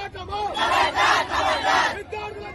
పోరాటము విద్యార్థుల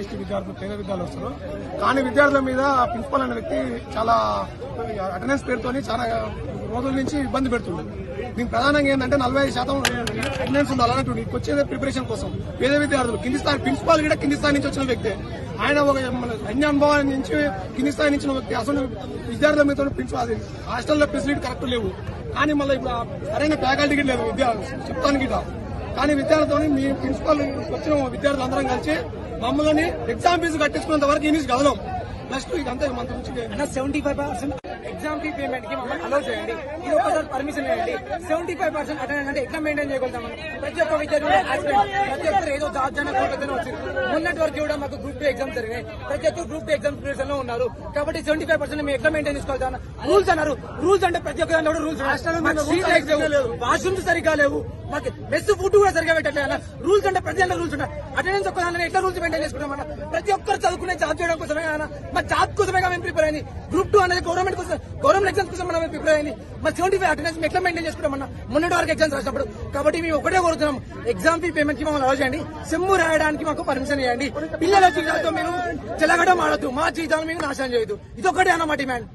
ఎస్టీ విద్యార్థులు పేద విద్యార్థులు వస్తారు. కానీ విద్యార్థుల మీద ప్రిన్సిపల్ అనే వ్యక్తి చాలా అటెండెన్స్ పేరుతోని చాలా రోజుల నుంచి ఇబ్బంది పెడుతుంది. దీనికి ప్రధానంగా ఏంటంటే 45% అటెండెన్స్ ఉండాలంటుంది. వచ్చేదే ప్రిపరేషన్ కోసం పేద విద్యార్థులు కింది స్థాయి ప్రిన్సిపాల్ కూడా కింది స్థాయి నుంచి వచ్చిన వ్యక్తి. ఆయన ఒక అన్ని అనుభవాల నుంచి కింది స్థాయి నుంచి వ్యక్తి. అసలు విద్యార్థుల మీద ప్రిన్సిపాల్ హాస్టల్లో ఫెసిలిటీ కరెక్ట్ లేవు. కానీ మళ్ళీ ఇప్పుడు సరైన ఫ్యాకల్టీ లేదు చెప్తాను గిట. కానీ విద్యార్థులతో మీ ప్రిన్సిపాల్ వచ్చిన విద్యార్థులు అందరం కలిసి మమ్మల్ని ఎగ్జామ్ ఫీజు కట్టించుకున్నంత వరకు ఈ నుంచి కదలం. నెక్స్ట్ ఇదంతా మన నుంచి 75% ఎగ్జామ్ ఫీ పేమెంట్ కి మమ్మల్ని అలౌ చేయండి. ఇది ఒక్కసారి పర్మిషన్ ఇవ్వండి. 75% అటెండెన్స్ అంటే ఎట్లా మెయింటైన్ చేయగలుగుతామని ప్రతి ఒక్క విద్యార్థి ప్రతి ఒక్కరు ఏదో జాబ్జాన కోరుకునే వచ్చింది. మొన్నటి వరకు కూడా మాకు గ్రూప్ 2 ఎగ్జామ్స్ జరిగాయి. ప్రతి ఒక్కరు గ్రూప్ 2 ఎగ్జామ్ ప్రిపరేషన్ లో ఉన్నారు. కాబట్టి 75% మేము ఎట్లా మెయింటైన్ చేసుకోవాలి? రూల్స్ అన్నారు. రూల్స్ అంటే ప్రతి ఒక్క దాంట్లో రూల్స్ వాష్రూమ్స్ సరిగ్గా లేవు. మాకు మెస్ ఫుడ్ కూడా సరిగా పెట్టట్లేదు. రూల్స్ అంటే ప్రతి దాంట్లో రూల్స్ ఉంటాయి. అటెండెన్స్ ఒక్క దాంట్లో ఎట్లా రూల్స్ మెయింటైన్ చేసుకుంటామన్నా? ప్రతి ఒక్కరు చదువుకునే జాబ్ చేయడం కోసమే కదా. మా జాబ్ కోసమే మేము ప్రిపేర్ అయింది. గ్రూప్ 2 అనేది గవర్నమెంట్ కోసం గవర్నమెంట్ ఎగ్జామ్స్ కోసం మనం ప్రిపేర్ అయింది. మరి 75 అటెండెన్స్ ఎట్లా మెయింటైన్ చేసుకుంటామన్నా మొన్నటి వరకు ఎగ్జామ్స్ రాసినప్పుడు? కాబట్టి మేము ఒకటే కోరుతున్నాం, ఎగ్జామ్ ఫీ పేమెంట్ కి మమ్మల్ని అలౌ చేయండి. సెమ్ము రాయడానికి మాకు పర్మిషన్ ఇవ్వండి. పిల్లల జీవితాలతో మీరు చెలగడం ఆడద్దు. మా జీవితాలు మీరు నాశనం చేయొద్దు. ఇదొక్కటే అన్నమాట డిమాండ్.